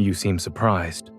You seem surprised.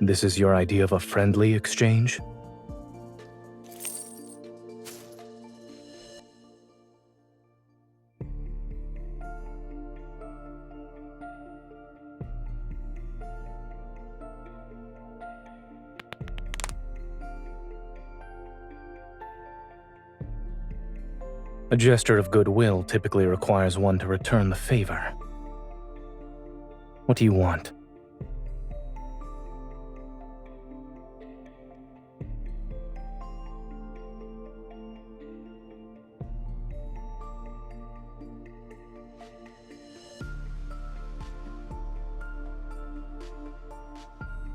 This is your idea of a friendly exchange? A gesture of goodwill typically requires one to return the favor. What do you want?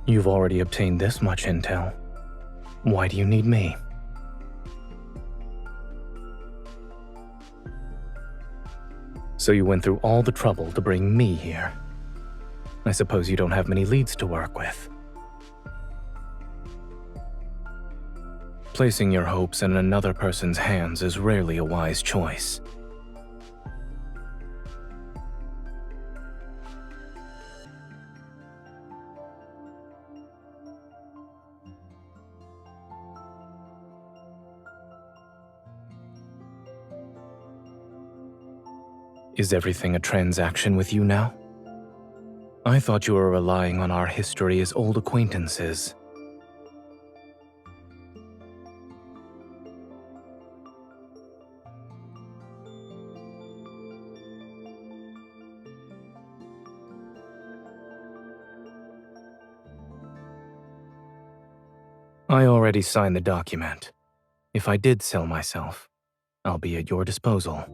You've already obtained this much intel. Why do you need me? So you went through all the trouble to bring me here. I suppose you don't have many leads to work with. Placing your hopes in another person's hands is rarely a wise choice. Is everything a transaction with you now? I thought you were relying on our history as old acquaintances. I already signed the document. If I did sell myself, I'll be at your disposal.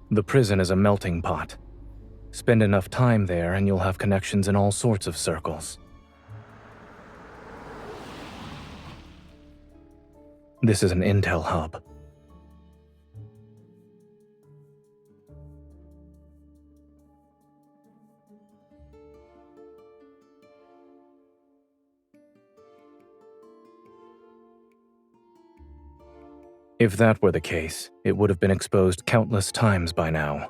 The prison is a melting pot. Spend enough time there and you'll have connections in all sorts of circles. This is an intel hub. If that were the case, it would have been exposed countless times by now.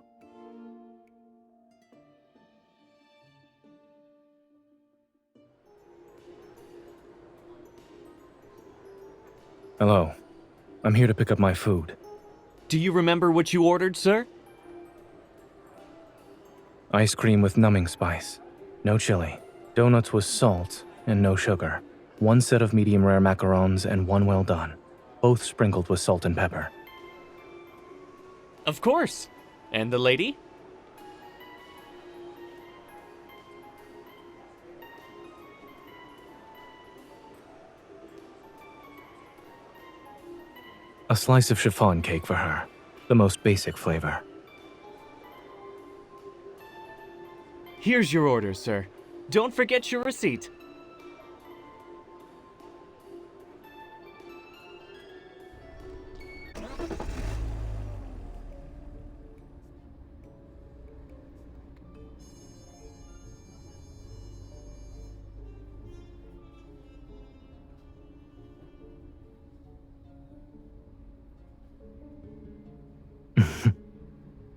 Hello. I'm here to pick up my food. Do you remember what you ordered, sir? Ice cream with numbing spice. No chili. Donuts with salt and no sugar. 1 set of medium rare macarons and 1 well done. Both sprinkled with salt and pepper. Of course. And the lady? A slice of chiffon cake for her. The most basic flavor. Here's your order, sir. Don't forget your receipt.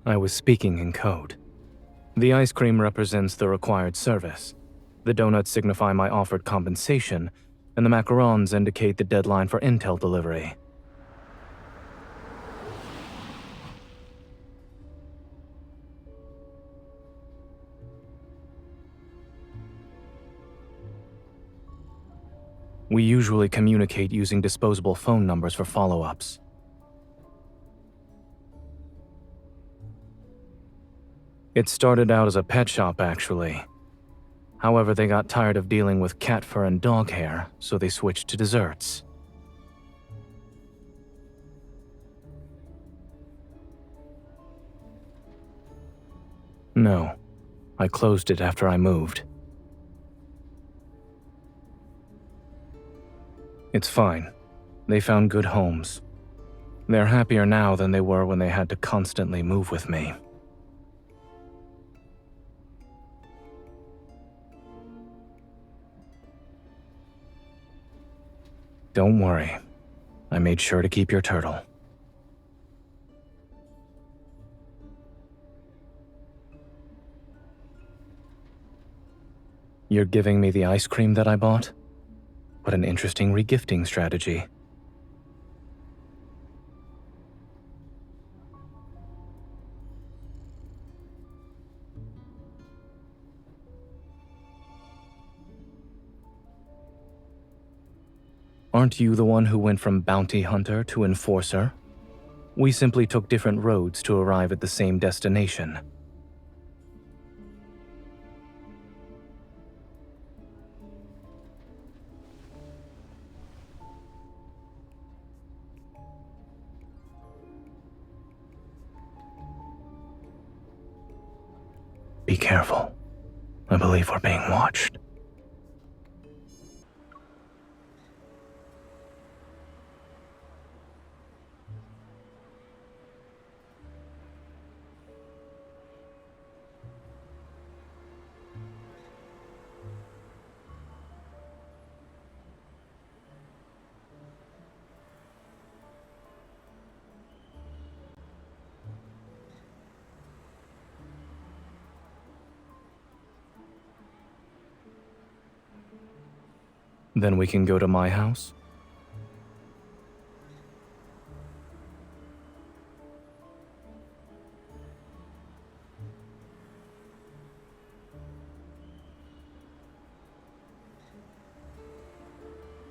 I was speaking in code. The ice cream represents the required service. The donuts signify my offered compensation, and the macarons indicate the deadline for intel delivery. We usually communicate using disposable phone numbers for follow-ups. It started out as a pet shop, actually. However, they got tired of dealing with cat fur and dog hair, so they switched to desserts. No, I closed it after I moved. It's fine. They found good homes. They're happier now than they were when they had to constantly move with me. Don't worry. I made sure to keep your turtle. You're giving me the ice cream that I bought? What an interesting regifting strategy. Aren't you the one who went from bounty hunter to enforcer? We simply took different roads to arrive at the same destination. Be careful. I believe we're being watched. Then we can go to my house?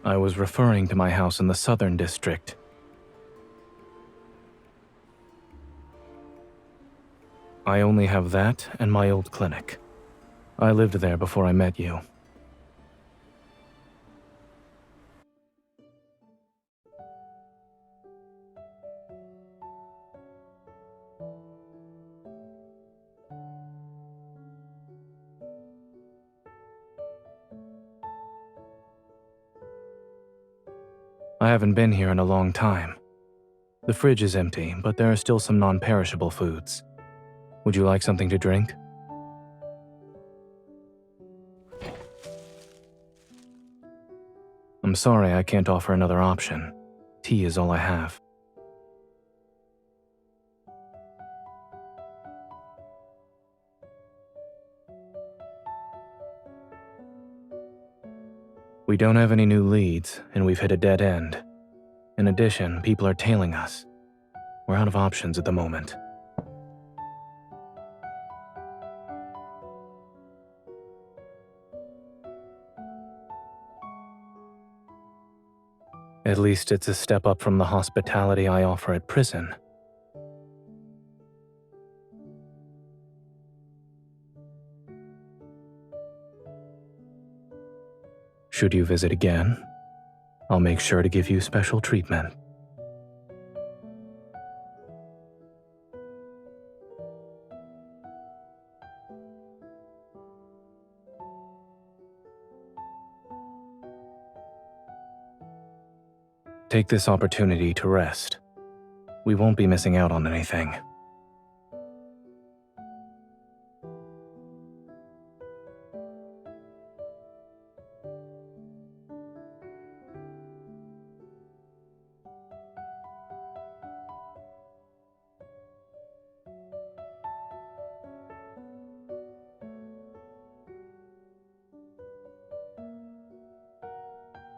I was referring to my house in the Southern District. I only have that and my old clinic. I lived there before I met you. I haven't been here in a long time. The fridge is empty, but there are still some non-perishable foods. Would you like something to drink? I'm sorry I can't offer another option. Tea is all I have. We don't have any new leads, and we've hit a dead end. In addition, people are tailing us. We're out of options at the moment. At least it's a step up from the hospitality I offer at prison. Should you visit again, I'll make sure to give you special treatment. Take this opportunity to rest. We won't be missing out on anything.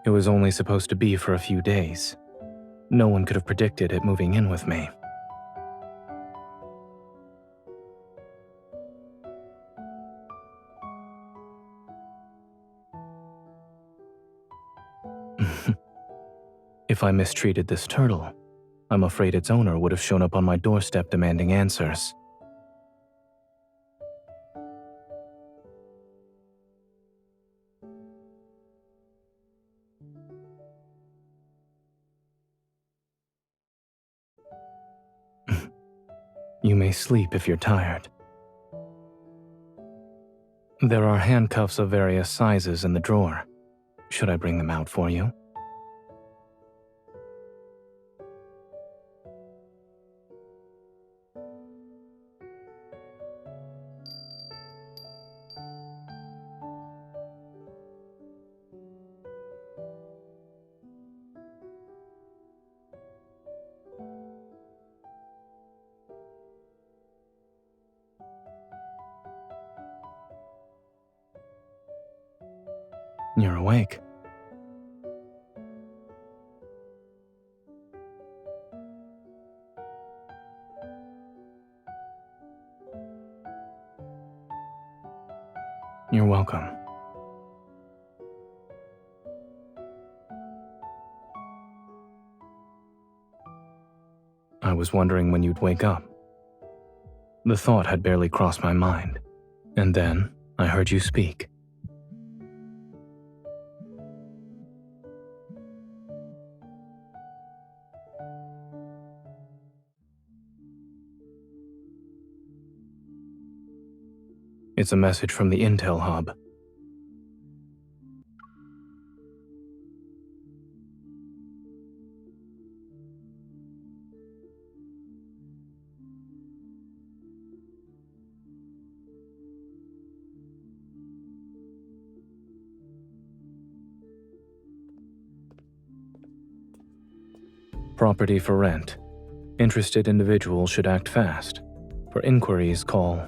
It was only supposed to be for a few days. No one could have predicted it moving in with me. If I mistreated this turtle, I'm afraid its owner would have shown up on my doorstep demanding answers. You may sleep if you're tired. There are handcuffs of various sizes in the drawer. Should I bring them out for you? You're awake. You're welcome. I was wondering when you'd wake up. The thought had barely crossed my mind, and then I heard you speak. It's a message from the Intel hub. Property for rent. Interested individuals should act fast. For inquiries, call.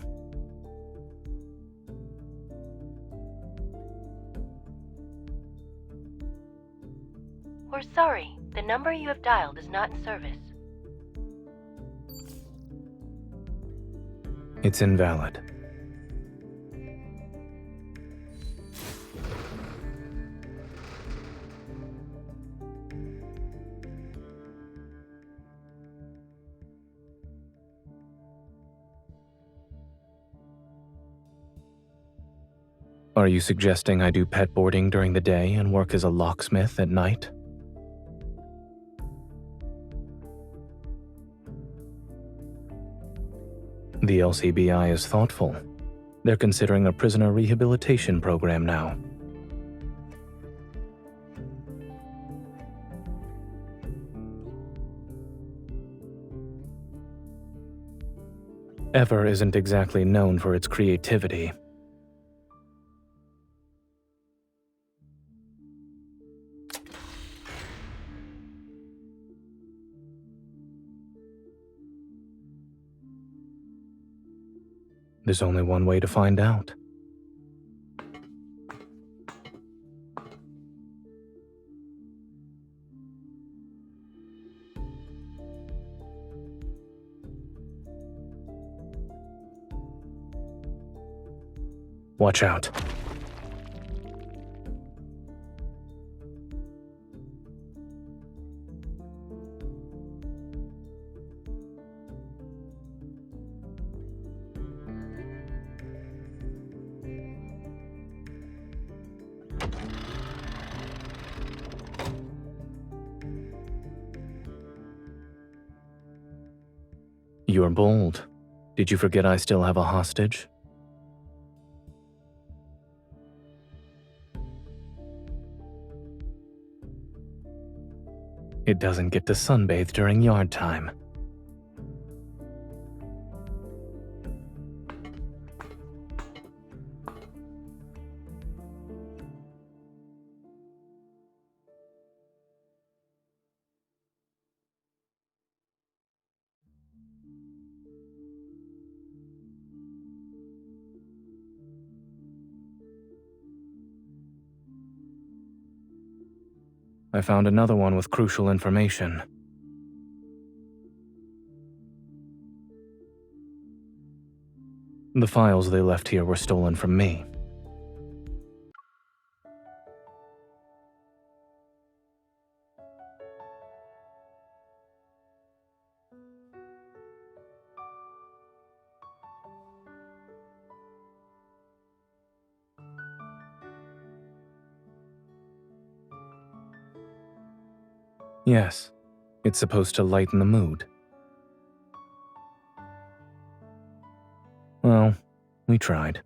We're sorry, the number you have dialed is not in service. It's invalid. Are you suggesting I do pet boarding during the day and work as a locksmith at night? The LCBI is thoughtful. They're considering a prisoner rehabilitation program now. Ever isn't exactly known for its creativity. There's only one way to find out. Watch out. You're bold. Did you forget I still have a hostage? It doesn't get to sunbathe during yard time. I found another one with crucial information. The files they left here were stolen from me. Yes, it's supposed to lighten the mood. Well, we tried.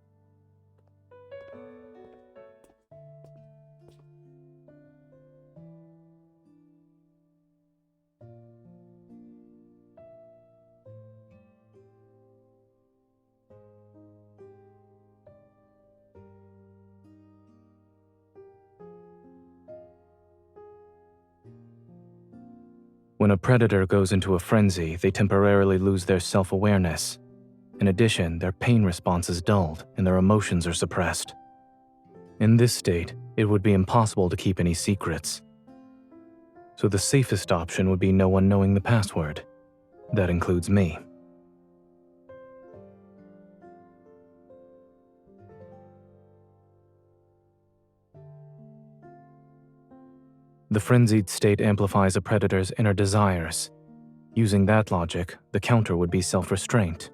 When a predator goes into a frenzy, they temporarily lose their self-awareness. In addition, their pain response is dulled and their emotions are suppressed. In this state, it would be impossible to keep any secrets. So the safest option would be no one knowing the password. That includes me. The frenzied state amplifies a predator's inner desires. Using that logic, the counter would be self-restraint.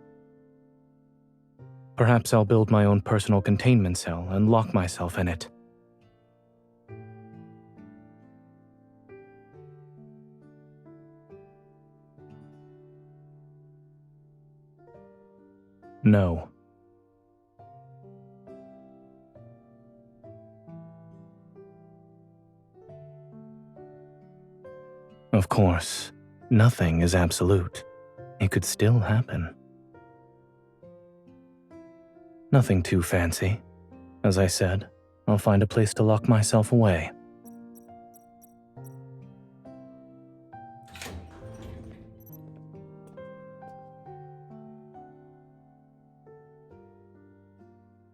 Perhaps I'll build my own personal containment cell and lock myself in it. No. Of course, nothing is absolute. It could still happen. Nothing too fancy. As I said, I'll find a place to lock myself away.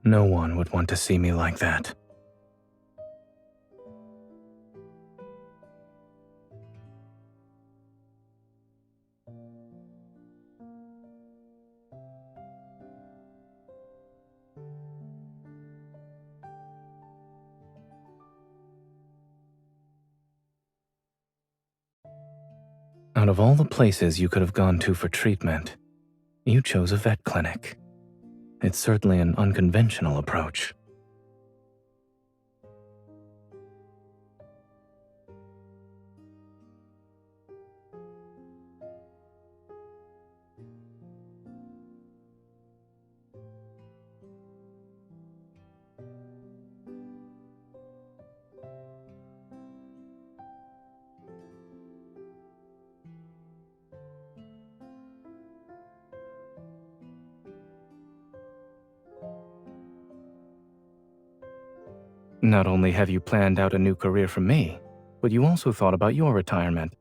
No one would want to see me like that. Out of all the places you could have gone to for treatment, you chose a vet clinic. It's certainly an unconventional approach. Not only have you planned out a new career for me, but you also thought about your retirement.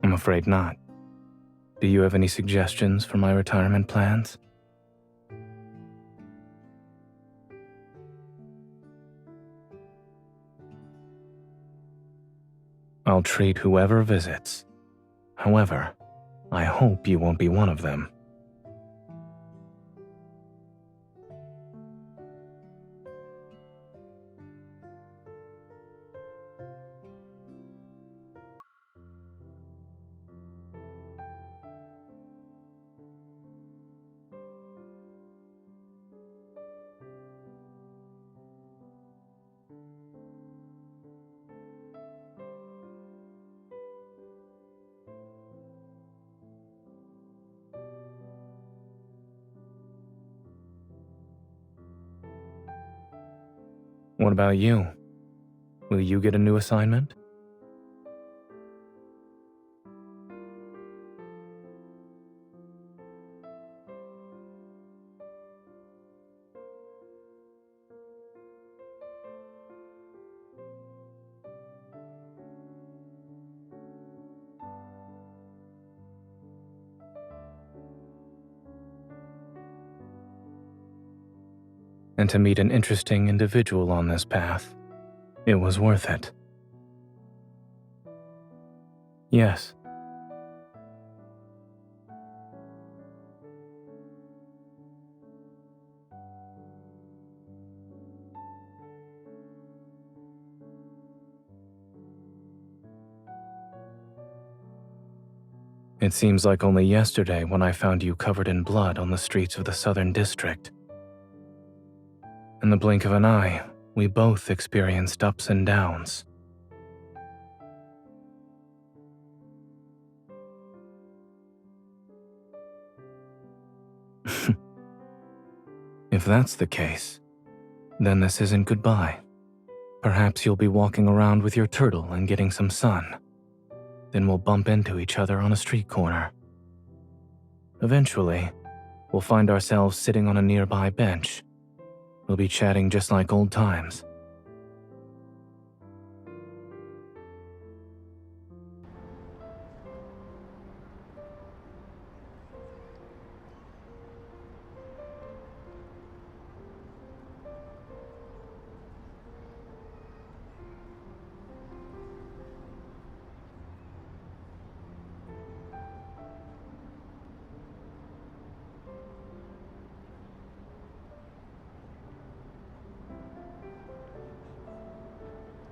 I'm afraid not. Do you have any suggestions for my retirement plans? I'll treat whoever visits. However, I hope you won't be one of them. What about you? Will you get a new assignment? and to meet an interesting individual on this path. It was worth it. Yes. It seems like only yesterday when I found you covered in blood on the streets of the Southern District. In the blink of an eye, we both experienced ups and downs. If that's the case, then this isn't goodbye. Perhaps you'll be walking around with your turtle and getting some sun. Then we'll bump into each other on a street corner. Eventually, we'll find ourselves sitting on a nearby bench. We'll be chatting just like old times.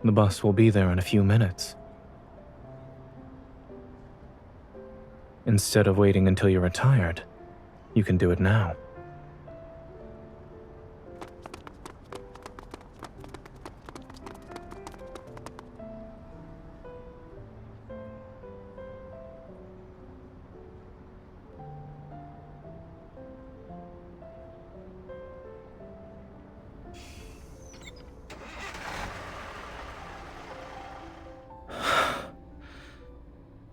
The bus will be there in a few minutes. Instead of waiting until you're retired, you can do it now.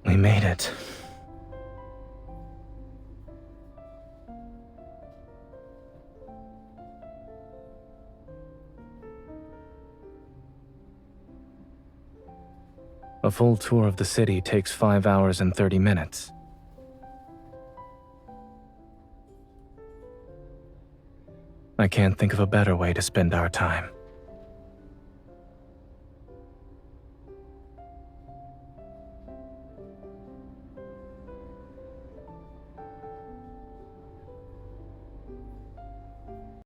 We made it. A full tour of the city takes 5 hours and 30 minutes. I can't think of a better way to spend our time.